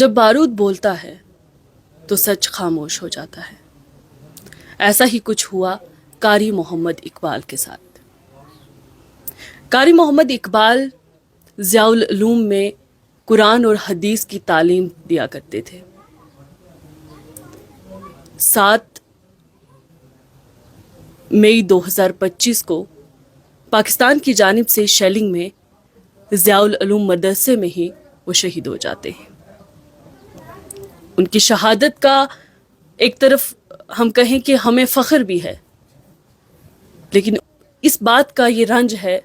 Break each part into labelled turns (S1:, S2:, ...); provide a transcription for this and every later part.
S1: جب بارود بولتا ہے تو سچ خاموش ہو جاتا ہے. ایسا ہی کچھ ہوا قاری محمد اقبال کے ساتھ. قاری محمد اقبال ضیاء العلوم میں قرآن اور حدیث کی تعلیم دیا کرتے تھے. 7 مئی 2025 کو پاکستان کی جانب سے شیلنگ میں ضیاء العلوم مدرسے میں ہی وہ شہید ہو جاتے ہیں. ان کی شہادت کا ایک طرف ہم کہیں کہ ہمیں فخر بھی ہے، لیکن اس بات کا یہ رنج ہے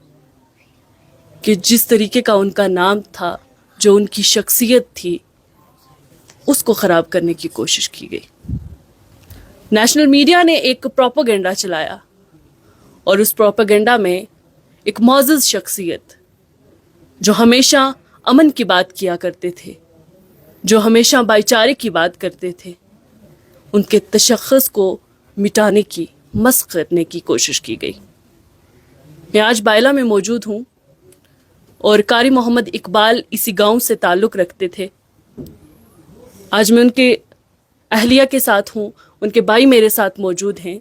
S1: کہ جس طریقے کا ان کا نام تھا، جو ان کی شخصیت تھی، اس کو خراب کرنے کی کوشش کی گئی. نیشنل میڈیا نے ایک پروپیگنڈا چلایا اور اس پروپیگنڈا میں ایک معزز شخصیت جو ہمیشہ امن کی بات کیا کرتے تھے، جو ہمیشہ بھائی چارے کی بات کرتے تھے، ان کے تشخص کو مٹانے کی، مسخ کرنے کی کوشش کی گئی. میں آج بائلا میں موجود ہوں اور قاری محمد اقبال اسی گاؤں سے تعلق رکھتے تھے. آج میں ان کے اہلیہ کے ساتھ ہوں، ان کے بھائی میرے ساتھ موجود ہیں.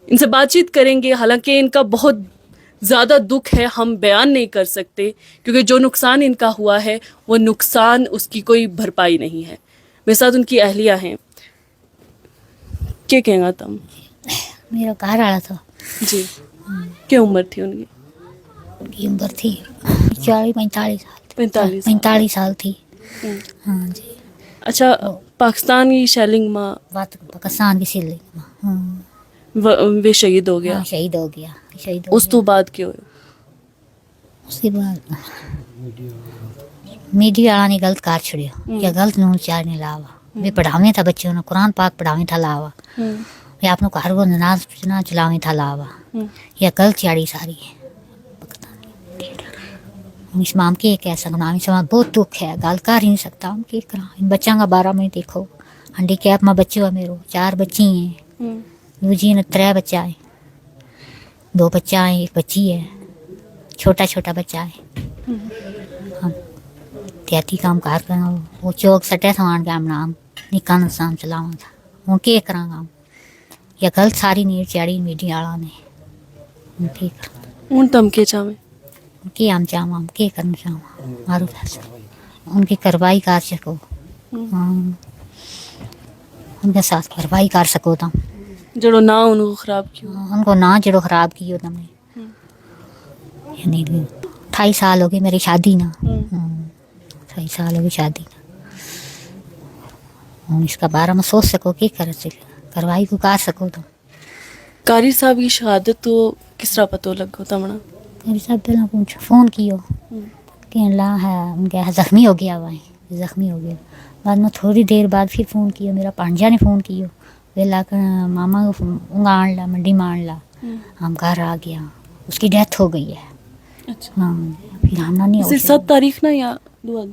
S1: ان سے بات چیت کریں گے. حالانکہ ان کا بہت زیادہ دکھ ہے، ہم بیان نہیں کر سکتے، کیونکہ جو نقصان ان کا ہوا ہے وہ نقصان اس کی کوئی بھرپائی نہیں ہے. میرے ساتھ ان کی اہلیہ ہیں. کیا کہیں گا تم؟
S2: میرا گھر آیا تھا
S1: جی. کیا عمر تھی ان کی؟
S2: ان کی عمر تھی 45 سال 45 سال تھی. ہاں جی.
S1: اچھا، پاکستان کی شیلنگ میں
S2: بات پاکستان کی سیلنگ
S1: وہ شہید ہو گیا.
S2: شہید ہو گیا. شہید ہو
S1: اس تو بعد کیا ہوئے؟
S2: اس کے بعد میڈیا والے نے غلط کار چھڑیا یا غلط نون چاڑنے لاوا. وہ پڑھاویں تھا بچوں نے، قرآن پاک پڑھاویں تھا لاوا، یا آپ کو ہر وہ نماز چلاویں تھا لاوا، یا غلط چاڑی ساری ہے. اس مام کے کہہ سکنا بہت دکھ ہے، گل کر ہی نہیں سکتا. ہم کی کرا ان بچوں کا 12 میں دیکھو ہینڈی کیپ میں بچے ہو میرے 4 بچی ہیں. جی نے 3 بچہ ہے، 2 بچہ ہیں، 1 بچی ہے، چھوٹا بچہ ہے. ہم تیاتی کام کار کرنا وہ چوک سٹے سامان کے ہم نام نکا نسان چلاواں تھا. ہوں کی کراں گا یا غلط ساری نیٹ چاڑی میڈیا والا نے. ٹھیک
S1: ہوں تم کے چاہیں
S2: کی ہم چاہوں ہم کی کرنا چاہوں مارو فیصلہ ان کی کارروائی کر سکو، ان کے ساتھ کارروائی کر سکو تم
S1: جڑو نہ ان کو خراب کیوں،
S2: ان کو نہ جڑو خراب کیو تم نے. یعنی 28 سال ہو گئے میری شادی نا، 28 سال ہو گئی شادی نا. ہوں اس کا بارے میں سوچ سکو کی کر سکو کارروائی کو کر سکو تم.
S1: قاری صاحب کی شہادت تو کس طرح پتہ لگا تمنا؟
S2: قاری صاحب پہلے پوچھ فون کیو کہ اللہ ہے ان کے زخمی ہو گیا ہوا ہے، زخمی ہو گیا. بعد میں تھوڑی دیر بعد پھر فون کیا، میرا پانجا نے فون کیا، ویلا ماما آن لا منڈی میں آن لا. ہم گھر آ گیا، اس کی ڈیتھ ہو گئی ہے. ہاں پھر ہم نہیں ہو
S1: 7 تاریخ نا یا 2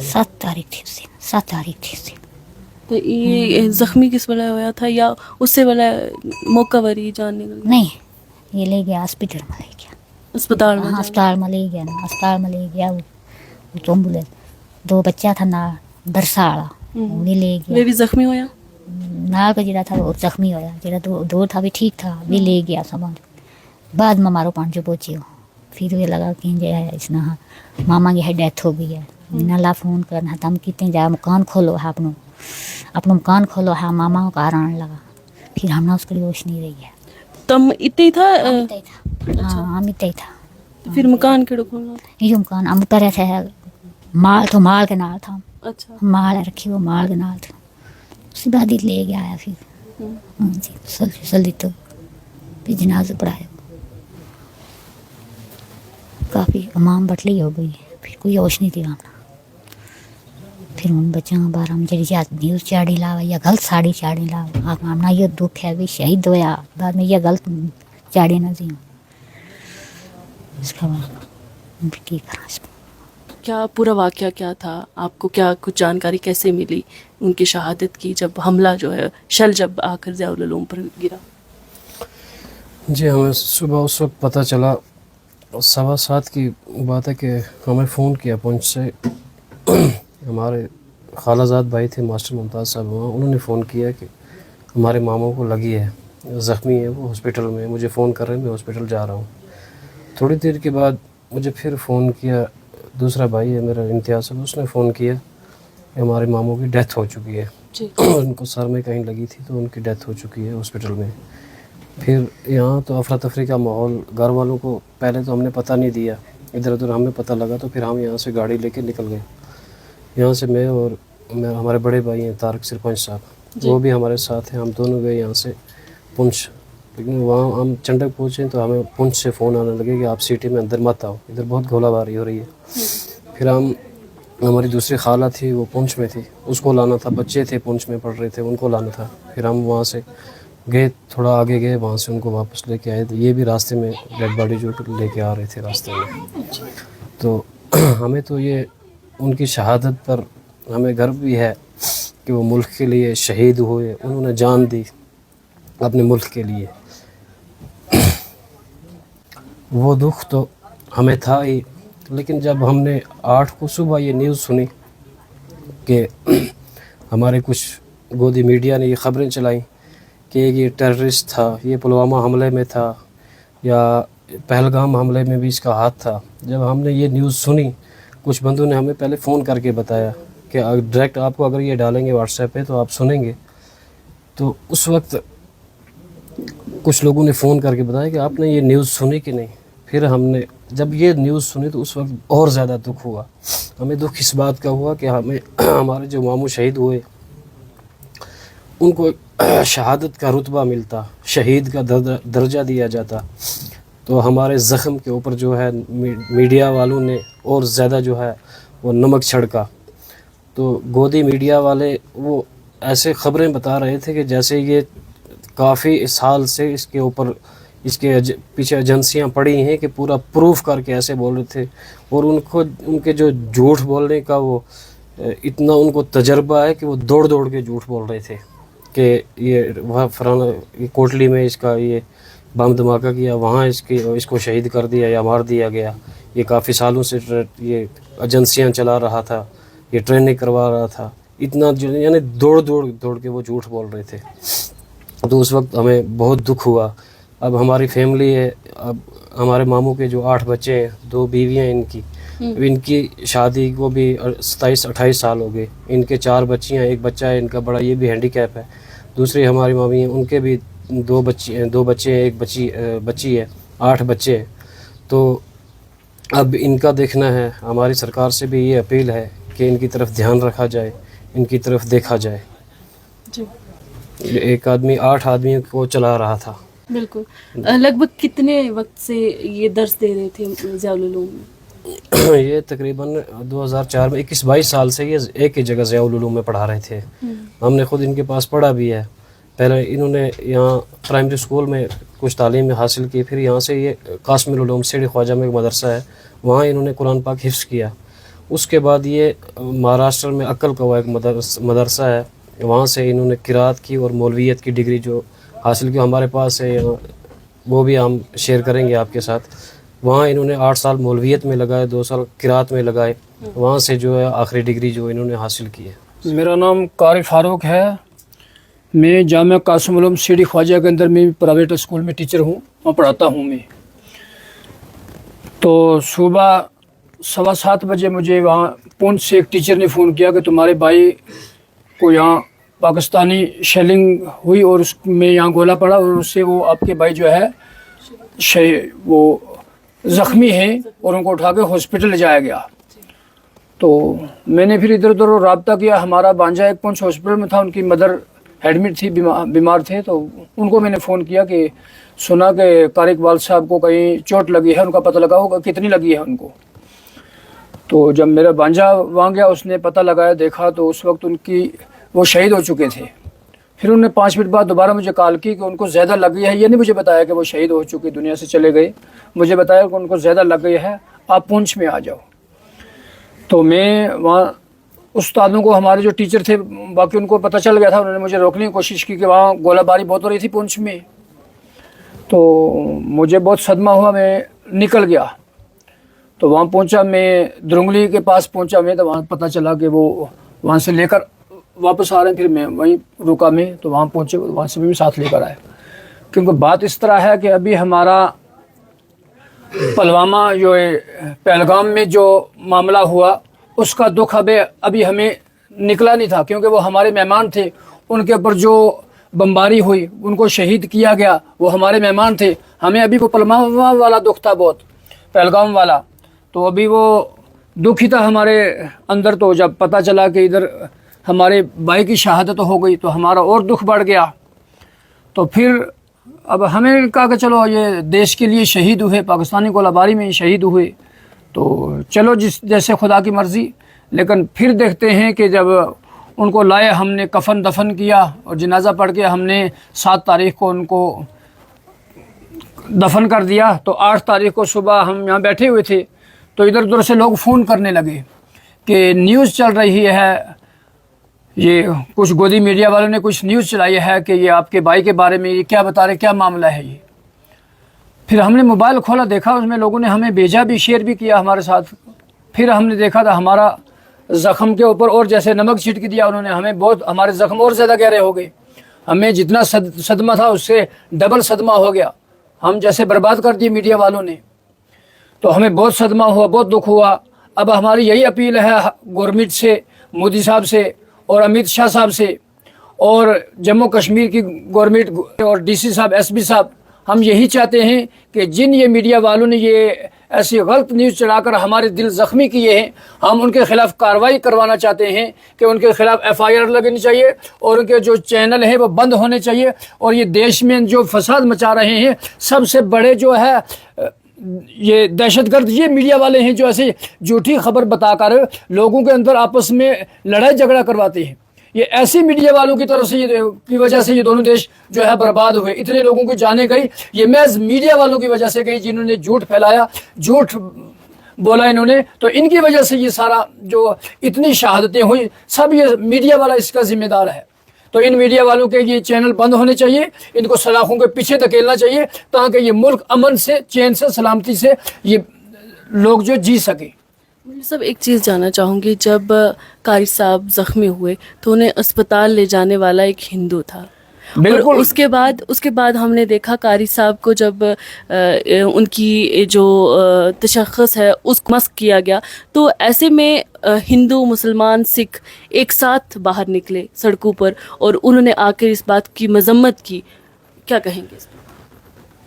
S2: 7 تاریخ تھی اس دن، 7 تاریخ تھی اس دن.
S1: تو یہ زخمی کس والا ہوا تھا یا اس سے والا موقع وری جان نکل گیا؟
S2: نہیں یہ لے گیا ہاسپٹل میں، لے گیا
S1: اسپتال میں.
S2: ہسپتال میں لے گیا نا، ہسپتال میں لے گیا. وہ تو ایمبولینس 2 بچہ تھا نا برسا والا وہ بھی لے گیا.
S1: وہ بھی زخمی ہویا
S2: نال کا جڑا تھا وہ زخمی ہویا، جڑا دور تھا بھی ٹھیک تھا بھی لے گیا سامان. بعد میں مارو پانچ پہنچے ہو پھر وہ لگا کہ جو ہے اس نے ماما کی ہے ڈیتھ ہو گئی ہے. نالا فون کرنا تم کتنے جا مکان کھولو ہے اپنا مکان کھولو ہے. ماما کو کار آنے لگا پھر ہم نے اس کے لیے ہوش نہیں رہی ہے.
S1: تم اتنے ہی تھا؟
S2: ہاں ہم اتنے ہی تھا.
S1: پھر مکان کیڑو کھولنا؟
S2: یہ مکان ہم اترے تھے مال تو مال کے نال تھا.
S1: اچھا
S2: مال رکھی وہ مال کے نال تھا. اسی بعد ہی لے گیا آیا پھر. ہاں جی سلدی تو پھر جنازہ پڑھایا. کافی امام بٹلی ہو گئی پھر کوئی ہوش نہیں تھی ہمیں. پھر ان بچوں کے بارے میں جڑی نیوز چاڑی لاوا یا غلط ساڑی چاڑی لاوا ہمنا یہ دکھ ہے بھی شہید ہویا بعد میں یہ غلط چاڑی نہ دی. اس کا بعد کی کرا اس کو.
S1: کیا پورا واقعہ کیا تھا؟ آپ کو کیا کچھ جانکاری کیسے ملی ان کی شہادت کی جب حملہ جو ہے شل جب آ کر ضیاء العلوم پر گرا؟
S3: جی ہمیں صبح اس وقت پتہ چلا 7:15 کی بات ہے کہ ہمیں فون کیا پنچ سے हमारे खालाजाद भाई थे मास्टर मुमताज़ साहब, वहाँ उन्होंने फ़ोन किया कि हमारे मामों को लगी है, ज़ख्मी है वो हॉस्पिटल में, मुझे फ़ोन कर रहे हैं, मैं हॉस्पिटल जा रहा हूँ। थोड़ी देर के बाद मुझे फिर फ़ोन किया, दूसरा भाई है मेरा इम्तियाज़ साहब, उसने फ़ोन किया कि हमारे मामों की डेथ हो चुकी है। उनको सर में कहीं लगी थी तो उनकी डेथ हो चुकी है हॉस्पिटल में। फिर यहाँ तो अफरा तफरी का माहौल, घर वालों को पहले तो हमने पता नहीं दिया, इधर उधर हमें पता लगा तो फिर हम यहाँ से गाड़ी लेके निकल गए। यहाँ से मैं और हमारे बड़े भाई हैं तारक सरपंच साहब, वो भी हमारे साथ हैं। हम दोनों गए यहाँ से पुंछ, लेकिन वहाँ हम चंडक पहुँचे तो हमें पुंछ से फ़ोन आने लगे कि आप सिटी में अंदर मत आओ, इधर बहुत गोलाबारी हो रही है। फिर हमारी दूसरी खाला थी वो पुंछ में थी, उसको लाना था, बच्चे थे पुंछ में पढ़ रहे थे, उनको लाना था। फिर हम वहाँ से गए, थोड़ा आगे गए, वहाँ से उनको वापस लेके आए। तो ये भी रास्ते में डेड बॉडी जो लेके आ रहे थे रास्ते में। तो हमें तो ये उनकी शहादत पर हमें गर्व भी है कि वो मुल्क के लिए शहीद हुए, उन्होंने जान दी अपने मुल्क के लिए। वो दुख तो हमें था ही, लेकिन जब हमने 8 को सुबह ये न्यूज़ सुनी कि हमारे कुछ गोदी मीडिया ने ये ख़बरें चलाई कि ये टेररिस्ट था, ये पुलवामा हमले में था या पहलगाम हमले में भी इसका हाथ था। जब हमने ये न्यूज़ सुनी, कुछ बंदों ने हमें पहले फ़ोन करके बताया कि डायरेक्ट आपको अगर ये डालेंगे व्हाट्सएप पे तो आप सुनेंगे। तो उस वक्त कुछ लोगों ने फ़ोन करके बताया कि आपने ये न्यूज़ सुनी कि नहीं। फिर हमने जब ये न्यूज़ सुनी तो उस वक्त और ज़्यादा दुख हुआ। हमें दुख इस बात का हुआ कि हमें हमारे जो मामू शहीद हुए उनको शहादत का रुतबा मिलता, शहीद का दर्जा दिया जाता, तो हमारे ज़ख्म के ऊपर जो है मीडिया वालों ने और ज़्यादा जो है वो नमक छिड़का। तो गोदी मीडिया वाले वो ऐसे ख़बरें बता रहे थे कि जैसे ये काफ़ी साल से इसके ऊपर इसके पीछे एजेंसियां पड़ी हैं कि पूरा प्रूफ करके ऐसे बोल रहे थे। और उनके जो झूठ बोलने का वो इतना उनको तजर्बा है कि वो दौड़ दौड़ के झूठ बोल रहे थे कि ये वहाँ फलाना कोटली में इसका ये बम धमाका किया, वहाँ इसको शहीद कर दिया या मार दिया गया। ये काफ़ी सालों से ये एजेंसियां चला रहा था, ये ट्रेनिंग करवा रहा था, इतना यानी दौड़ दौड़ के वो झूठ बोल रहे थे। तो उस वक्त हमें बहुत दुख हुआ। अब हमारी फैमिली है, अब हमारे मामू के जो 8 बच्चे हैं, 2 बीवियाँ इनकी शादी को भी 27-28 साल हो गए। इनके 4 बच्चियाँ, 1 बच्चा है इनका बड़ा, ये भी हैंडीकैप है। दूसरी हमारी मामी हैं, उनके भी 2 बच्चे हैं, 1 बच्ची है, 8 बच्चे हैं। तो अब इनका देखना है। हमारी सरकार से भी ये अपील है कि इनकी तरफ ध्यान रखा जाए, इनकी तरफ देखा जाए।
S1: जी
S3: एक आदमी 8 आदमियों को चला रहा था।
S1: बिल्कुल। लगभग कितने वक्त से ये दर्स दे रहे थे ज़ियाउल उलूम में?
S3: ये तकरीबन 2004 में 21-22 साल से ये एक ही जगह ज़ियाउल उलूम में पढ़ा रहे थे। हमने ख़ुद इनके पास पढ़ा भी है। पहले इन्होंने यहाँ प्राइमरी स्कूल में कुछ तालीम हासिल की, फिर यहाँ से ये कासिमुल उलूम सीढ़ी ख्वाजा में एक मदरसा है, वहाँ इन्होंने कुरान पाक हिफ्ज़ किया। उसके बाद ये महाराष्ट्र में अक्कल कवा एक मदरसा है, वहाँ से इन्होंने किरात की और मौलवियत की डिग्री जो हासिल की हमारे पास है, वो भी हम शेयर करेंगे आपके साथ। वहाँ इन्होंने 8 साल मौलवियत में लगाए, 2 साल किरात में लगाए, वहाँ से जो है आखिरी डिग्री जो इन्होंने हासिल की है।
S4: मेरा नाम कारी फारूक है। मैं जामिया कासिमुल उलूम सीढ़ी ख्वाजा के अंदर में प्राइवेट स्कूल में टीचर हूँ, वहाँ पढ़ाता हूँ मैं। तो सुबह 7:15 बजे मुझे वहाँ पुंछ से एक टीचर ने फ़ोन किया कि तुम्हारे भाई को यहाँ पाकिस्तानी शेलिंग हुई और उसमें यहाँ गोला पड़ा और उससे वो आपके भाई जो है वो ज़ख्मी है और उनको उठा के हॉस्पिटल ले जाया गया। तो मैंने फिर इधर उधर रब्ता किया। हमारा भांजा एक पुंछ हॉस्पिटल में था, उनकी मदर एडमिट थी, बीमार थे। तो उनको मैंने फ़ोन किया कि सुना कि कारी इकबाल साहब को कहीं चोट लगी है, उनका पता लगा होगा कितनी लगी है उनको। तो जब मेरा भांजा वहाँ गया, उसने पता लगाया, देखा तो उस वक्त उनकी वो शहीद हो चुके थे। फिर उन्होंने 5 मिनट बाद दोबारा मुझे कॉल की कि उनको ज़्यादा लग गई है। ये नहीं मुझे बताया कि वो शहीद हो चुके, दुनिया से चले गए, मुझे बताया कि उनको ज़्यादा लग गई है, आप पुंछ में आ जाओ। तो मैं वहाँ उस्तादों को, हमारे जो टीचर थे बाकी, उनको पता चल गया था, उन्होंने मुझे रोकने की कोशिश की कि वहाँ गोलाबारी बहुत हो रही थी पुंछ में। तो मुझे बहुत सदमा हुआ, मैं निकल गया। तो वहाँ पहुँचा मैं, दुरंगली के पास पहुँचा मैं, तो वहाँ पता चला कि वो वहाँ से लेकर वापस आ रहे हैं। फिर मैं वहीं रुका मैं, तो वहाँ पहुँचे, वहाँ से भी साथ लेकर आए। क्योंकि बात इस तरह है कि अभी हमारा पुलवामा जो है, पहलगाम में जो मामला हुआ, उसका दुख अभी हमें निकला नहीं था, क्योंकि वो हमारे मेहमान थे। उनके ऊपर जो बमबारी हुई, उनको शहीद किया गया, वो हमारे मेहमान थे। हमें अभी वो पुलवामा वाला दुख था बहुत, पहलगाम वाला, तो अभी वो दुख ही था हमारे अंदर। तो जब पता चला कि इधर हमारे भाई की शहादत हो गई, तो हमारा और दुख बढ़ गया। तो फिर अब हमें कहा कि चलो ये देश के लिए शहीद हुए, पाकिस्तानी गोलाबारी में शहीद हुए, तो चलो जिस जैसे खुदा की मर्ज़ी। लेकिन फिर देखते हैं कि जब उनको लाए, हमने कफन दफन किया और जनाजा पढ़ के हमने 7 तारीख को उनको दफन कर दिया। तो 8 तारीख को सुबह हम यहाँ बैठे हुए थे, तो इधर उधर से लोग फ़ोन करने लगे कि न्यूज़ चल रही है, ये कुछ गोदी मीडिया वालों ने कुछ न्यूज़ चलाई है कि ये आपके भाई के बारे में ये क्या बता रहे, क्या मामला है ये। फिर हमने मोबाइल खोला, देखा उसमें लोगों ने हमें भेजा भी, शेयर भी किया हमारे साथ। फिर हमने देखा था हमारा ज़ख़म के ऊपर और जैसे नमक छिड़क दिया उन्होंने, हमें बहुत, हमारे ज़ख़म और ज़्यादा गहरे हो गए। हमें जितना सदमा था उससे डबल सदमा हो गया, हम जैसे बर्बाद कर दिए मीडिया वालों ने। तो हमें बहुत सदमा हुआ, बहुत दुख हुआ। अब हमारी यही अपील है गवर्नमेंट से, मोदी साहब से और अमित शाह साहब से और जम्मू कश्मीर की गवर्नमेंट और डीसी साहब, एसपी साहब, हम यही चाहते हैं कि जिन ये मीडिया वालों ने ये ऐसी गलत न्यूज़ चढ़ाकर हमारे दिल ज़ख्मी किए हैं, हम उनके खिलाफ़ कार्रवाई करवाना चाहते हैं कि उनके खिलाफ़ FIR लगनी चाहिए और उनके जो चैनल हैं वो बंद होने चाहिए। और ये देश में जो फसाद मचा रहे हैं, सबसे बड़े जो है ये दहशतगर्द ये मीडिया वाले हैं, जो ऐसे झूठी खबर बताकर लोगों के अंदर आपस में लड़ाई झगड़ा करवाते हैं। ये ऐसी मीडिया वालों की तरफ से की वजह से ये दोनों देश जो है बर्बाद हुए। इतने लोगों की जाने गई, ये महज मीडिया वालों की वजह से गई, जिन्होंने झूठ फैलाया, झूठ बोला इन्होंने। तो इनकी वजह से ये सारा जो इतनी शहादतें हुई, सब ये मीडिया वाला इसका जिम्मेदार है। तो इन मीडिया वालों के ये चैनल बंद होने चाहिए, इनको सलाखों के पीछे धकेलना चाहिए, ताकि ये मुल्क अमन से, चैन से, सलामती से ये लोग जो जी सके।
S1: सब एक चीज़ जानना चाहूँगी, जब कारी साहब ज़ख्मी हुए तो उन्हें अस्पताल ले जाने वाला एक हिंदू था।
S4: बिल्कुल।
S1: और उसके बाद हमने देखा कारी साहब को जब उनकी जो तशख़्ख़ुस है उसको मस्क किया गया, तो ऐसे में हिंदू, मुसलमान, सिख एक साथ बाहर निकले सड़कों पर और उन्होंने आकर इस बात की मजम्मत की। क्या कहेंगे इस पर?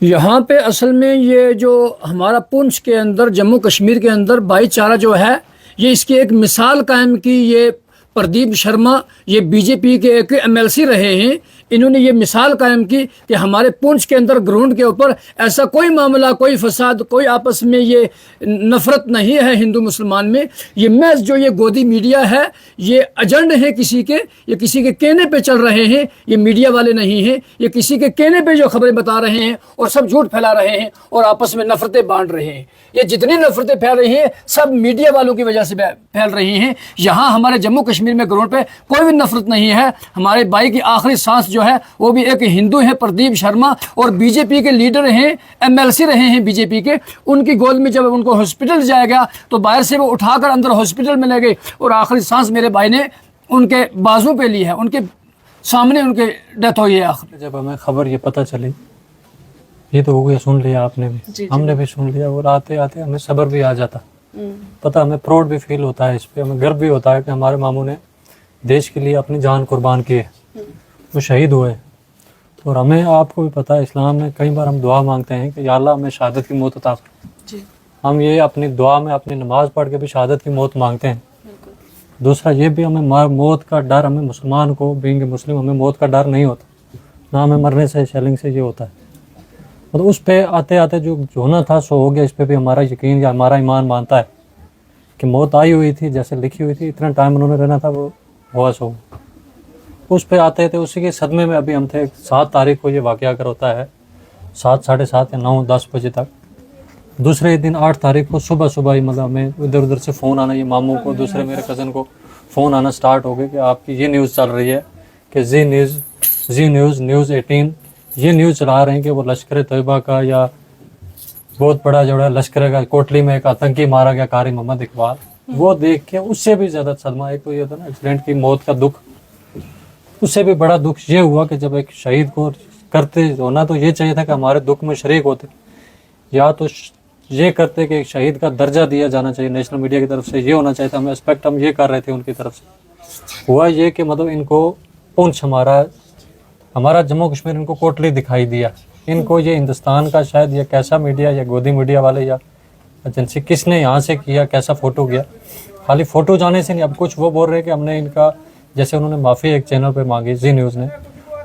S4: यहाँ पे असल में ये जो हमारा पुंछ के अंदर, जम्मू कश्मीर के अंदर भाईचारा जो है, ये इसकी एक मिसाल कायम की। ये प्रदीप शर्मा, ये बीजेपी के एक MLC रहे हैं, इन्होंने ये मिसाल कायम की कि हमारे पुंछ के अंदर ग्राउंड के ऊपर ऐसा कोई मामला, कोई फसाद, कोई आपस में ये नफरत नहीं है हिंदू मुसलमान में। ये महज जो ये गोदी मीडिया है, ये एजेंड है किसी के, ये किसी के कहने पे चल रहे हैं, ये मीडिया वाले नहीं हैं, ये किसी के कहने पे जो खबरें बता रहे हैं और सब झूठ फैला रहे हैं और आपस में नफरतें बांट रहे हैं। ये जितनी नफरतें फैल रही हैं सब मीडिया वालों की वजह से फैल रही हैं। यहाँ हमारे जम्मू कश्मीर में ग्राउंड पे कोई भी नफरत नहीं है। हमारे भाई की आखिरी सांस जो है वो भी एक हिंदू है, प्रदीप शर्मा, और बीजेपी के लीडर हैं, MLC रहे हैं बीजेपी के। उनकी गोद में जब उनको हॉस्पिटल जाया गया तो बाहर से वो उठाकर अंदर हॉस्पिटल में ले गए और आखिरी सांस मेरे भाई ने उनके बाजू पे ली है, उनके सामने उनके डेथ हुई है आखिर।
S5: जब हमें खबर ये पता चली, ये तो हो गया, सुन लिया आपने भी, हमने भी सुन लिया, और आते आते हमें सब्र भी आ जाता। पता, हमें प्राउड भी फील होता है इस पे, हमें गर्व भी होता है कि हमारे मामू ने देश के लिए अपनी जान कुर्बान की है, वो शहीद हुए। और हमें, आपको भी पता है, इस्लाम में कई बार हम दुआ मांगते हैं कि या अल्लाह हमें शहादत की मौत अता कर। हम ये अपनी दुआ में, अपनी नमाज पढ़ के भी शहादत की मौत मांगते हैं। दूसरा ये भी, हमें मौत का डर, हमें मुसलमान को, बीइंग मुस्लिम, हमें मौत का डर नहीं होता, ना हमें मरने से, शेलिंग से ये होता है। मतलब उस पे आते आते जो होना था सो हो गया। इस पे भी हमारा यकीन या हमारा ईमान मानता है कि मौत आई हुई थी, जैसे लिखी हुई थी, इतना टाइम उन्होंने रहना था, वो हुआ सो। उस पे आते थे, उसी के सदमे में अभी हम थे। 7 तारीख को ये वाक़या अगर होता है 7, 7:30 या 9, 10 बजे तक। दूसरे दिन 8 तारीख को सुबह ही मतलब हमें इधर उधर से फ़ोन आना, ये मामू को, दूसरे मेरे कज़न को फ़ोन आना स्टार्ट हो गए कि आपकी ये न्यूज़ चल रही है कि जी न्यूज़, न्यूज़ 18 ये न्यूज़ चला रहे हैं कि वो लश्कर तैयबा का या बहुत बड़ा जो है लश्कर का कोटली में एक आतंकी मारा गया कारी मोहम्मद इकबाल, वो देख के उससे भी ज्यादा सदमा, एक तो ये था ना एक्सीडेंट की मौत का दुख, उससे भी बड़ा दुख ये हुआ कि जब एक शहीद को करते होना तो ये चाहिए था कि हमारे दुख में शरीक होते, या तो ये करते कि एक शहीद का दर्जा दिया जाना चाहिए नेशनल मीडिया की तरफ से, ये होना चाहिए था, हमें एक्सपेक्ट हम ये कर रहे थे उनकी तरफ से। हुआ ये कि मतलब इनको पुंछ हमारा जम्मू कश्मीर इनको कोटली दिखाई दिया, इनको ये हिंदुस्तान का शायद ये कैसा मीडिया या गोदी मीडिया वाले या एजेंसी किसने यहाँ से किया, कैसा फोटो किया, खाली फोटो जाने से नहीं। अब कुछ वो बोल रहे हैं कि हमने इनका, जैसे उन्होंने माफ़ी एक चैनल पे मांगी जी न्यूज़ ने,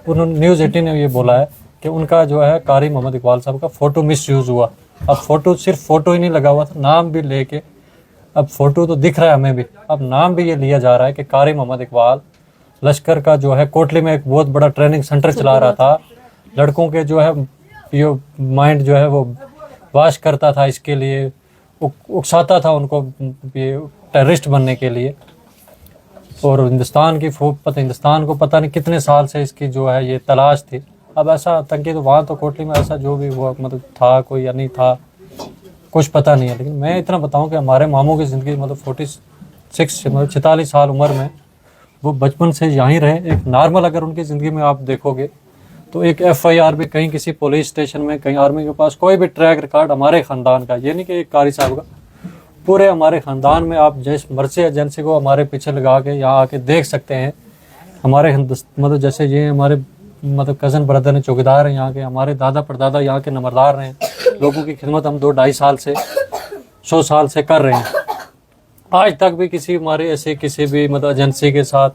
S5: उन्होंने न्यूज़ 18 ने ये बोला है कि उनका जो है कारी मोहम्मद इकबाल साहब का फ़ोटो मिस यूज़ हुआ। अब फ़ोटो सिर्फ फ़ोटो ही नहीं लगा हुआ था, नाम भी लेके, अब फ़ोटो तो दिख रहा है हमें भी, अब नाम भी ये लिया जा रहा है कि कारी मोहम्मद इकबाल लश्कर का जो है कोटली में एक बहुत बड़ा ट्रेनिंग सेंटर चला रहा था, लड़कों के जो है ये माइंड जो है वो वाश करता था, इसके लिए उकसाता था उनको ये टेररिस्ट बनने के लिए। और हिंदुस्तान को पता नहीं कितने साल से इसकी जो है ये तलाश थी। अब ऐसा आतंकी तो वहाँ तो कोटली में ऐसा जो भी हुआ मतलब था कोई या नहीं था कुछ पता नहीं है, लेकिन मैं इतना बताऊं कि हमारे मामू की ज़िंदगी मतलब 46 साल उम्र में वो बचपन से यहीं रहे। एक नॉर्मल अगर उनकी ज़िंदगी में आप देखोगे तो एक FIR भी कहीं किसी पुलिस स्टेशन में, कहीं आर्मी के पास कोई भी ट्रैक रिकॉर्ड हमारे ख़ानदान का, ये नहीं कि एक कारी साहब का, पूरे हमारे ख़ानदान में आप जिस मर्जी एजेंसी को हमारे पीछे लगा के यहाँ आके देख सकते हैं। हमारे मतलब जैसे ये हमारे मतलब कज़न ब्रदर हैं, चौकीदार हैं यहाँ के, हमारे दादा परदादा यहाँ के नंबरदार हैं, लोगों की खिदमत हम 2-2.5 साल से 100 साल से कर रहे हैं। आज तक भी किसी हमारे ऐसे किसी भी मतलब एजेंसी के साथ,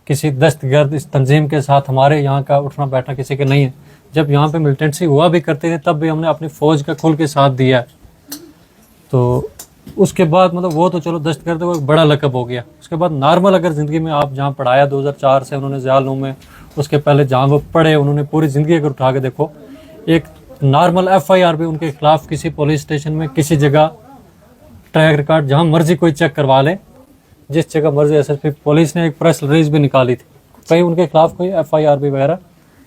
S5: किसी दस्तगर्द इस तंजीम के साथ हमारे यहाँ का उठना बैठना किसी के नहीं है। जब यहाँ पे मिलिटेंसी हुआ भी करते थे तब भी हमने अपनी फ़ौज का खुल के साथ दिया है। तो उसके बाद मतलब वो तो चलो दस्तगर्द को एक बड़ा लकब हो गया। उसके बाद नॉर्मल अगर ज़िंदगी में आप जहाँ पढ़ाया 2004 से उन्होंने ज़ियाल में, उसके पहले जहाँ वो पढ़े उन्होंने पूरी ज़िंदगी अगर उठा के देखो, एक नॉर्मल FIR भी उनके खिलाफ किसी पुलिस स्टेशन में किसी जगह ट्रैक रिकॉर्ड जहाँ मर्जी कोई चेक करवा ले, जिस जगह मर्जी। SSP पुलिस ने एक प्रेस रिलीज भी निकाली थी, कहीं उनके खिलाफ कोई FIR भी वगैरह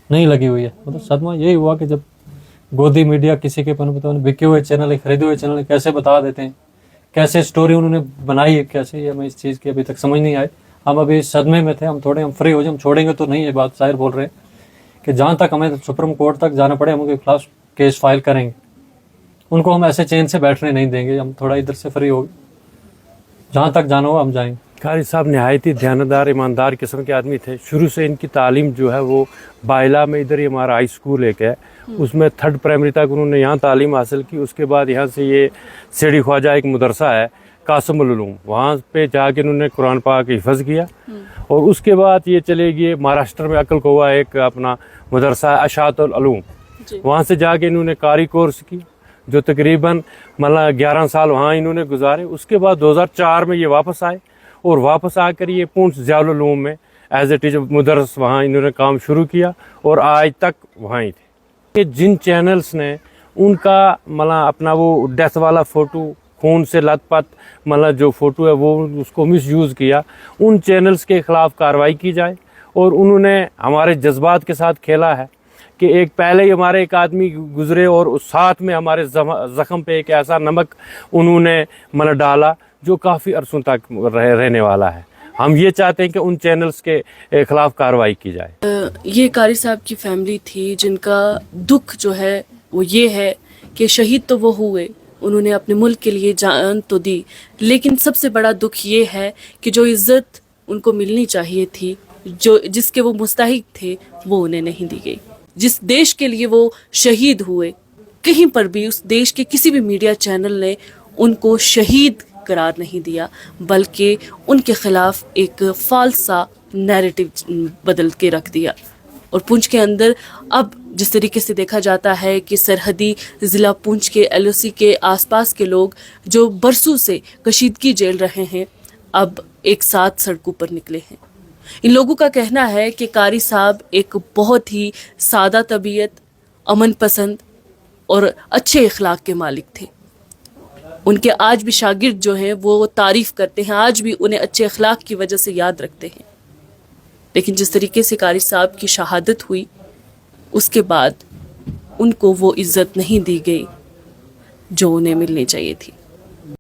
S5: नहीं लगी हुई है। मतलब सदमा यही हुआ कि जब गोदी मीडिया किसी के बिके हुए चैनल, खरीदे हुए चैनल कैसे बता देते हैं, कैसे स्टोरी उन्होंने बनाई है, कैसे ये हमें इस चीज़ की अभी तक समझ नहीं आई। हम अभी सदमे में थे, हम फ्री हो जाए, हम छोड़ेंगे तो नहीं, ये बात शायर बोल रहे हैं कि जहाँ तक हमें सुप्रीम कोर्ट तक जाना पड़े हम उनके खिलाफ केस फाइल करेंगे, उनको हम ऐसे चैन से बैठने नहीं देंगे, हम थोड़ा इधर से फ्री हो गए, जहाँ तक जाना हो हम जाएंगे।
S6: कारी साहब नहायत ही ध्यानदार ईमानदार किस्म के आदमी थे। शुरू से इनकी तालीम जो है वो बाइला में, इधर ही हमारा हाई स्कूल एक है, उसमें 3rd प्राइमरी तक उन्होंने यहाँ तालीम हासिल की। उसके बाद यहाँ से ये सेड़ी ख्वाजा एक मदरसा है कासिमुल उलूम, वहाँ पे जाके उन्होंने कुरान पाक हिफ़्ज़ किया। और उसके बाद ये चले गए महाराष्ट्र में अकल कोवा एक अपना मदरसा है अशातुल उलूम, वहाँ से जाके इन्होंने कारी कोर्स की जो तकरीबन मतलब 11 साल वहाँ इन्होंने गुजारे। उसके बाद 2004 में ये वापस आए और वापस आकर ये पूंछ ज़ियाउल उलूम में एज ए टीचर मुदर्रिस वहाँ इन्होंने काम शुरू किया और आज तक वहाँ ही थे। जिन चैनल्स ने उनका मतलब अपना वो डेथ वाला फ़ोटो, खून से लथपथ मतलब जो फ़ोटो है वो उसको मिस यूज़ किया, उन चैनल्स के ख़िलाफ़ कार्रवाई की जाए। और उन्होंने हमारे जज्बात के साथ खेला है कि एक पहले ही हमारे एक आदमी गुजरे और उस साथ में हमारे ज़ख्म पे एक ऐसा नमक उन्होंने मतलब डाला जो काफ़ी अरसों तक रहने वाला है। हम ये चाहते हैं कि उन चैनल्स के खिलाफ कार्रवाई की जाए।
S1: ये कारी साहब की फैमिली थी जिनका दुख जो है वो ये है कि शहीद तो वो हुए, उन्होंने अपने मुल्क के लिए जान तो दी, लेकिन सबसे बड़ा दुख ये है कि जो इज़्ज़त उनको मिलनी चाहिए थी, जो जिसके वो मुस्तहिक थे, वो उन्हें नहीं दी गई। जिस देश के लिए वो शहीद हुए, कहीं पर भी उस देश के किसी भी मीडिया चैनल ने उनको शहीद करार नहीं दिया, बल्कि उनके खिलाफ एक फालसा नैरेटिव बदल के रख दिया। और पुंछ के अंदर अब जिस तरीके से देखा जाता है कि सरहदी ज़िला पुंछ के LOC के आसपास के लोग जो बरसों से कशीदगी झेल रहे हैं, अब एक साथ सड़कों पर निकले हैं। इन लोगों का कहना है कि कारी साहब एक बहुत ही सादा तबीयत, अमन पसंद और अच्छे इखलाक के मालिक थे। उनके आज भी शागिर्द जो हैं वो तारीफ़ करते हैं, आज भी उन्हें अच्छे अखलाक की वजह से याद रखते हैं। लेकिन जिस तरीके से कारी साहब की शहादत हुई, उसके बाद उनको वो इज़्ज़त नहीं दी गई। जो उन्हें मिलनी चाहिए थी।